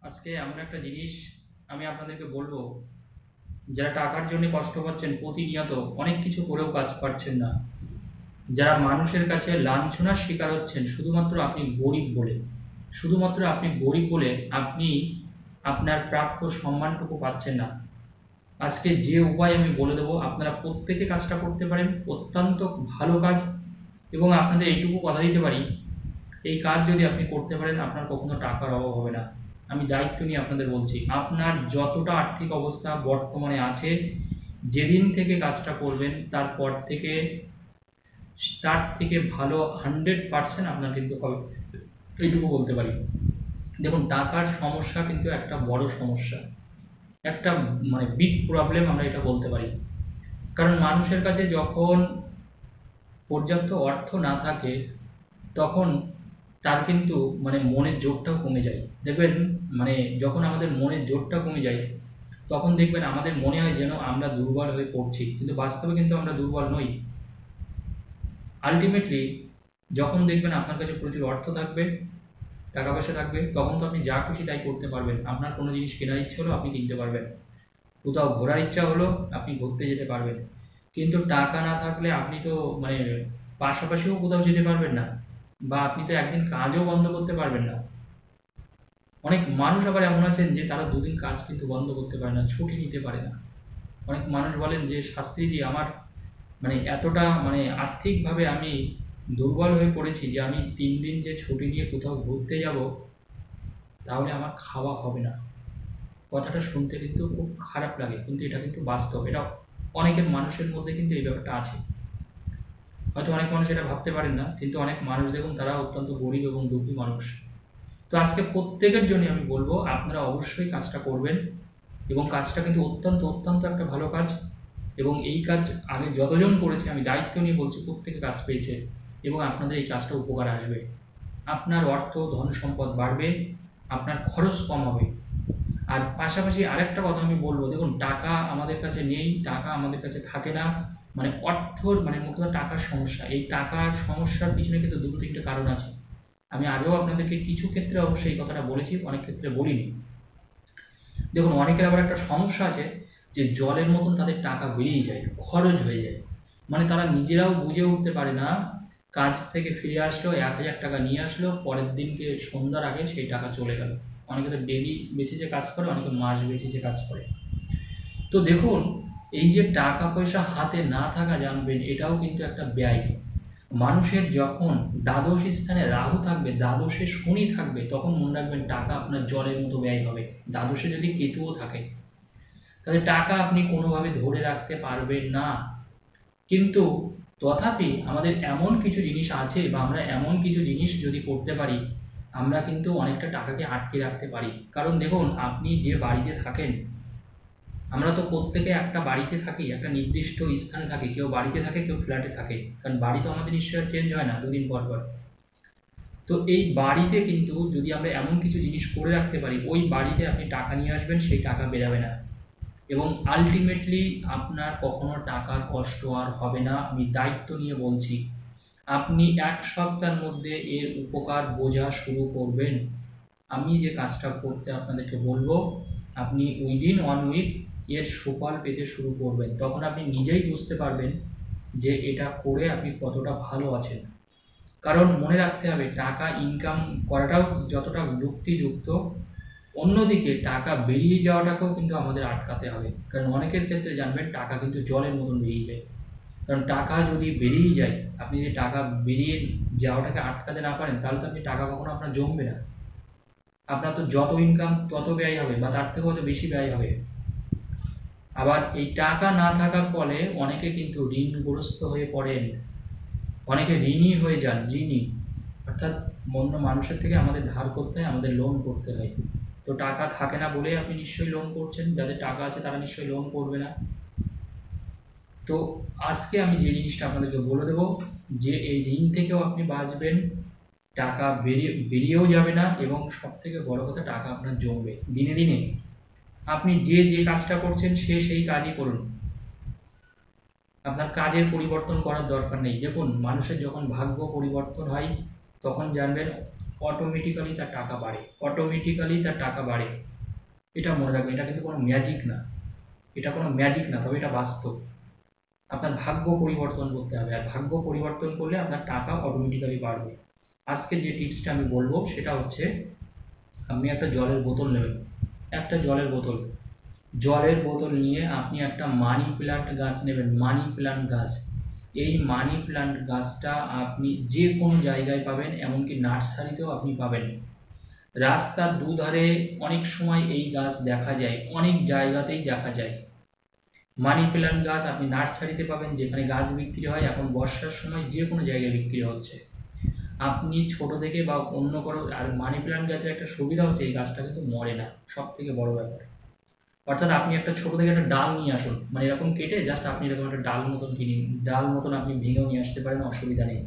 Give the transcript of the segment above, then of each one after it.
আজকে এমন একটা জিনিস আমি আপনাদেরকে বলবো, যারা টাকার জন্য কষ্ট পাচ্ছেন, প্রতিনিয়ত অনেক কিছু করেও কাজ পাচ্ছেন না, যারা মানুষের কাছে লাঞ্ছনার শিকার হচ্ছেন শুধুমাত্র আপনি গরিব বলে, শুধুমাত্র আপনি গরিব বলে আপনি আপনার প্রাপ্য সম্মানটুকু পাচ্ছেন না। আজকে যে উপায় আমি বলে দেবো, আপনারা প্রত্যেকে কাজটা করতে পারেন, অত্যন্ত ভালো কাজ। এবং আপনাদের এইটুকু কথা দিতে পারি, এই কাজ যদি আপনি করতে পারেন আপনার কখনো টাকার অভাব হবে না। আমি দায়িত্ব নিয়ে আপনাদের বলছি, আপনার যতটা আর্থিক অবস্থা বর্তমানে আছে, যেদিন থেকে কাজটা করবেন তারপর থেকে তার থেকে ভালো 100% আপনার কিন্তু হবে, এইটুকু বলতে পারি। দেখুন, টাকার সমস্যা কিন্তু একটা বড় সমস্যা, একটা বিগ প্রবলেম আমরা এটা বলতে পারি। কারণ মানুষের কাছে যখন পর্যাপ্ত অর্থ না থাকে, তখন তার কিন্তু মনের জোরটাও কমে যায়। দেখবেন, যখন আমাদের মনের জোরটা কমে যায়, তখন দেখবেন আমাদের মনে হয় যেন আমরা দুর্বল হয়ে পড়ছি, কিন্তু বাস্তবে কিন্তু আমরা দুর্বল নই। আলটিমেটলি যখন দেখবেন আপনার কাছে প্রচুর অর্থ থাকবে, টাকা পয়সা থাকবে, তখন তো আপনি যা খুশি তাই করতে পারবেন। আপনার কোনো জিনিস কেনার ইচ্ছে হলো আপনি কিনতে পারবেন, কোথাও ঘোরার ইচ্ছা হলো আপনি ঘুরতে যেতে পারবেন। কিন্তু টাকা না থাকলে আপনি তো পাশাপাশিও কোথাও যেতে পারবেন না, বা আপনি তো একদিন কাজও বন্ধ করতে পারবেন না। অনেক মানুষ আবার এমন আছেন যে তারা দুদিন কাজ কিন্তু বন্ধ করতে পারে না, ছুটি নিতে পারে না। অনেক মানুষ বলেন যে, শাস্ত্রীজি, আমার এতটা আর্থিকভাবে আমি দুর্বল হয়ে পড়েছি যে আমি 3 দিন যে ছুটি নিয়ে কোথাও ঘুরতে যাব, তাহলে আমার খাওয়া হবে না। কথাটা শুনতে কিন্তু খুব খারাপ লাগে, কিন্তু এটা কিন্তু বাস্তব। এটা অনেকের মানুষের মধ্যে কিন্তু এই ব্যাপারটা আছে। হয়তো অনেক মানুষ এটা ভাবতে পারেন না, কিন্তু অনেক মানুষ দেখুন, তারা অত্যন্ত গরিব এবং দুঃখী মানুষ। তো আজকে প্রত্যেকের জন্য আমি বলবো, আপনারা অবশ্যই কাজটা করবেন, এবং কাজটা কিন্তু অত্যন্ত অত্যন্ত একটা ভালো কাজ। এবং এই কাজ আগে যতজন করেছে, আমি দায়িত্ব নিয়ে বলছি, প্রত্যেকে কাজ পেয়েছে, এবং আপনাদের এই কাজটা উপকার আসবে। আপনার অর্থ ধন সম্পদ বাড়বে, আপনার খরচ কম হবে। আর পাশাপাশি আরেকটা কথা আমি বলবো, দেখুন, টাকা আমাদের কাছে নেই, টাকা আমাদের কাছে থাকে না, অর্থর মূলত টাকার সমস্যা। এই টাকার সমস্যার পিছনে কিন্তু দুটো তিনটে কারণ আছে। আমি আগেও আপনাদেরকে কিছু ক্ষেত্রে অবশ্যই এই কথাটা বলেছি, অনেক ক্ষেত্রে বলিনি। দেখুন, অনেকের আবার একটা সমস্যা আছে যে জলের মতন তাদের টাকা বেরিয়ে যায়, খরচ হয়ে যায়। তারা নিজেরাও বুঝে উঠতে পারে না, কাজ থেকে ফিরে আসলো, 1,000 টাকা নিয়ে আসলো, পরের দিনকে সন্ধ্যার আগে সেই টাকা চলে গেল। অনেকে তো ডেলি বেসিসে কাজ করে, অনেকে মাস বেসিসে কাজ করে। তো দেখুন, এই যে টাকা পয়সা হাতে না থাকা, জানবেন, এটাও কিন্তু একটা ব্যয়। মানুষের যখন দ্বাদশ স্থানে রাহু থাকবে, দ্বাদশে শনি থাকবে, তখন মনে রাখবেন টাকা আপনার জলের মতো ব্যয় হবে। দ্বাদশে যদি কেতুও থাকে, তাহলে টাকা আপনি কোনোভাবে ধরে রাখতে পারবেন না। কিন্তু তথাপি আমাদের এমন কিছু জিনিস আছে, বা আমরা এমন কিছু জিনিস যদি করতে পারি, আমরা কিন্তু অনেকটা টাকাকে আটকে রাখতে পারি। কারণ দেখুন, আপনি যে বাড়িতে থাকেন, আমরা তো প্রত্যেকে একটা বাড়িতে থাকি, একটা নির্দিষ্ট স্থানে থাকি, কেউ বাড়িতে থাকে, কেউ ফ্ল্যাটে থাকে, কারণ বাড়ি তো আমাদের নিশ্চয়ই চেঞ্জ হয় না দুদিন পর পর। তো এই বাড়িতে কিন্তু যদি আমরা এমন কিছু জিনিস করে রাখতে পারি, ওই বাড়িতে আপনি টাকা নিয়ে আসবেন, সেই টাকা বেরাবে না, এবং আলটিমেটলি আপনার কখনো টাকার কষ্ট আর হবে না। আমি দায়িত্ব নিয়ে বলছি, আপনি 1 সপ্তাহের মধ্যে এর উপকার বোঝা শুরু করবেন। আমি যে কাজটা করতে আপনাদেরকে বলবো, আপনি উইদিন 1 উইক এর সুফল পেতে শুরু করবেন। তখন আপনি নিজেই বুঝতে পারবেন যে এটা করে আপনি কতটা ভালো আছেন। কারণ মনে রাখতে হবে, টাকা ইনকাম করাটাও যতটা যুক্তিযুক্ত, অন্যদিকে টাকা বেরিয়ে যাওয়াটাকেও কিন্তু আমাদের আটকাতে হবে। কারণ অনেকের ক্ষেত্রে জানবেন, টাকা কিন্তু জলের মতন বেরিয়ে যায়। কারণ টাকা যদি বেরিয়ে যায়, আপনি যদি টাকা বেরিয়ে যাওয়াটাকে আটকাতে না পারেন, তাহলে তো আপনি টাকা কখনো আপনার জমবে না। আপনার তো যত ইনকাম তত ব্যয় হবে, বা তার থেকেও হয়তো বেশি ব্যয় হবে। আবার এই টাকা না থাকার ফলে অনেকে কিন্তু ঋণগ্রস্ত হয়ে পড়েন, অনেকে ঋণী হয়ে যান, ঋণী অর্থাৎ অন্য মানুষের থেকে আমাদের ধার করতে হয়, আমাদের লোন করতে হয়। তো টাকা থাকে না বলেই আপনি নিশ্চয়ই লোন করছেন, যাদের টাকা আছে তারা নিশ্চয়ই লোন করবে না। তো আজকে আমি যে জিনিসটা আপনাদেরকে বলে দেবো, যে এই ঋণ থেকেও আপনি বাঁচবেন, টাকা বেরিয়েও যাবে না, এবং সব থেকে বড় কথা, টাকা আপনার জমবে দিনে দিনে। আপনি যে যে কাজটা করছেন, সেই কাজই করুন, আপনার কাজের পরিবর্তন করার দরকার নেই। দেখুন, মানুষের যখন ভাগ্য পরিবর্তন হয়, তখন জানবেন অটোমেটিক্যালি তার টাকা বাড়ে, অটোমেটিক্যালি তার টাকা বাড়ে। এটা মনে রাখবেন, এটা কিন্তু কোনো ম্যাজিক না, এটা কোনো ম্যাজিক না, তবে এটা বাস্তব। আপনার ভাগ্য পরিবর্তন করতে হবে, আর ভাগ্য পরিবর্তন করলে আপনার টাকা অটোমেটিক্যালি বাড়বে। আজকে যে টিপসটা আমি বলবো সেটা হচ্ছে, আপনি একটা জলের বোতল নেবেন, একটা জলের বোতল নিয়ে আপনি একটা মানি প্ল্যান্ট গাছ নেবেন, মানি প্ল্যান্ট গাছ। এই মানি প্ল্যান্ট গাছটা আপনি যে কোনো জায়গায় পাবেন, এমনকি নার্সারিতেও আপনি পাবেন। রাস্তার দুধারে অনেক সময় এই গাছ দেখা যায়, অনেক জায়গাতেই দেখা যায়। মানি প্ল্যান্ট গাছ আপনি নার্সারিতে পাবেন, যেখানে গাছ বিক্রি হয়, এখন বর্ষার সময় যে কোনো জায়গায় বিক্রি হচ্ছে। আপনি ছোট থেকে বা অন্য কোনো, আর মানি প্ল্যান্ট গাছের একটা সুবিধা হচ্ছে এই গাছটা কিন্তু মরে না, সব থেকে বড় ব্যাপার। অর্থাৎ আপনি একটা ছোট থেকে একটা ডাল নিয়ে আসুন, মানে এরকম কেটে জাস্ট আপনি এরকম একটা ডাল মতন আপনি ভেঙেও নিয়ে আসতে পারেন, অসুবিধা নেই।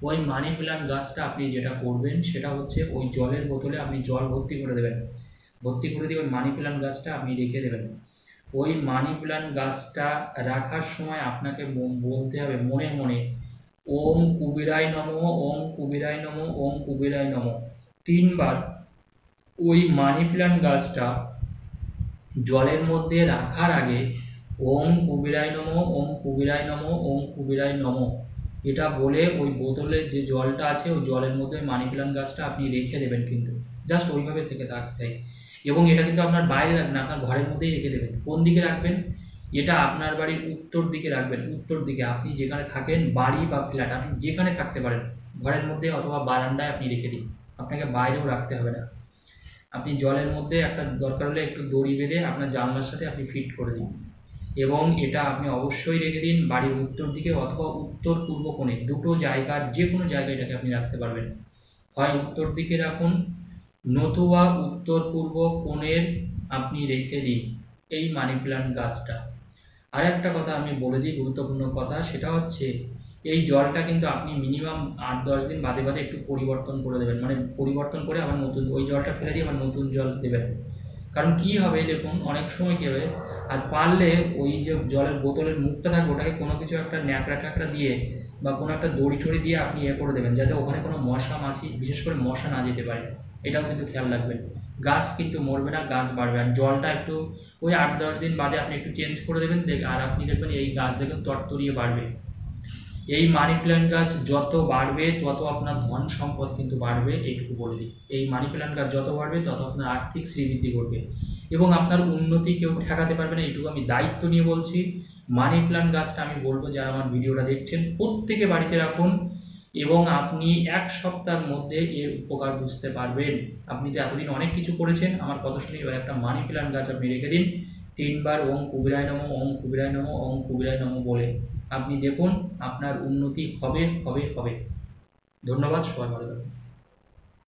ওই মানি প্ল্যান্ট গাছটা আপনি যেটা করবেন সেটা হচ্ছে, ওই জলের বোতলে আপনি জল ভর্তি করে দেবেন, ভর্তি করে দিয়ে ওই মানি প্ল্যান্ট গাছটা আপনি রেখে দেবেন। ওই মানি প্ল্যান্ট গাছটা রাখার সময় আপনাকে বলতে হবে মনে মনে, ওম কুবেরায় নমঃ, ওম কুবেরায় নমঃ, ওম কুবেরায় নমঃ 3 বার। ওই মানি প্ল্যান্ট গাছটা জলের মধ্যে রাখার আগে ওম কুবেরায় নমঃ, ওম কুবেরায় নমঃ, ওম কুবেরায় নমঃ এটা বলে ওই বোতলের যে জলটা আছে ওই জলের মধ্যে মানি প্ল্যান্ট গাছটা আপনি রেখে দেবেন, কিন্তু জাস্ট ওইভাবে থেকে থাকতে। এবং এটা কিন্তু আপনার বাইরে রাখবেন, আপনার ঘরের মধ্যেই রেখে দেবেন। কোন দিকে রাখবেন? এটা আপনার বাড়ির উত্তর দিকে রাখবেন, উত্তর দিকে। আপনি যেখানে থাকেন, বাড়ি বা ফ্ল্যাট, আপনি যেখানে থাকতে পারেন, ঘরের মধ্যে অথবা বারান্দায় আপনি রেখে দিন, আপনাকে বাইরেও রাখতে হবে না। আপনি জলের মধ্যে একটা দরকার হলে একটু দড়ি বেঁধে আপনার জানলার সাথে আপনি ফিট করে দিন, এবং এটা আপনি অবশ্যই রেখে দিন বাড়ির উত্তর দিকে অথবা উত্তর পূর্ব কোণে, দুটো জায়গার যে কোনো জায়গায় এটাকে আপনি রাখতে পারবেন। হয় উত্তর দিকে রাখুন, নতুবা উত্তর পূর্ব কোণের আপনি রেখে দিন এই মানি প্ল্যান্ট গাছটা। আর একটা কথা আমি বলে দিই, গুরুত্বপূর্ণ কথা, সেটা হচ্ছে এই জলটা কিন্তু আপনি মিনিমাম 8-10 দিন বাদে বাদে একটু পরিবর্তন করে দেবেন, মানে পরিবর্তন করে আবার নতুন, ওই জলটা ফেলে দিয়ে আবার নতুন জল দেবেন। কারণ কি হবে দেখুন, অনেক সময় কি হবে, আর পারলে ওই যে জলের বোতলের মুখটা থাকবে ওটাকে কোনো কিছু একটা ন্যাকড়া ট্যাকড়া দিয়ে বা কোনো একটা দড়ি টড়ি দিয়ে আপনি করে দেবেন, যাতে ওখানে কোনো মশা মাছি, বিশেষ করে মশা না যেতে পারে। এটাও কিন্তু খেয়াল রাখবেন। গাছ কিন্তু মরবে না, গাছ বাড়বে। আর জলটা একটু ওই 8-10 দিন বাদে আপনি একটু চেঞ্জ করে দেবেন, আর আপনি দেখবেন এই গাছ দেখবেন তরতরিয়ে বাড়বে। এই মানি প্ল্যান্ট গাছ যত বাড়বে তত আপনার ধন সম্পদ কিন্তু বাড়বে, এইটুকু বলে দিই। এই মানি প্ল্যান্ট গাছ যত বাড়বে তত আপনার আর্থিক শ্রীবৃদ্ধি ঘটবে, এবং আপনার উন্নতি কেউ ঠেকাতে পারবে না, এইটুকু আমি দায়িত্ব নিয়ে বলছি। মানি প্ল্যান্ট গাছটা আমি বলবো, যারা আমার ভিডিওটা দেখছেন প্রত্যেকে বাড়িতে রাখুন, এবং আপনি 1 সপ্তাহের মধ্যে এর উপকার বুঝতে পারবেন। আপনি তো এতদিন অনেক কিছু করেছেন, আমার কথা শুনে এবার একটা মানি প্ল্যান্ট গাছ আপনি রেখে দিন 3 বার ওম কুবেরায় নমঃ, ওম কুবেরায় নমঃ, ওম কুবেরায় নমঃ বলে। আপনি দেখুন আপনার উন্নতি হবে হবে হবে। ধন্যবাদ, সবাই ভালো থাকুন।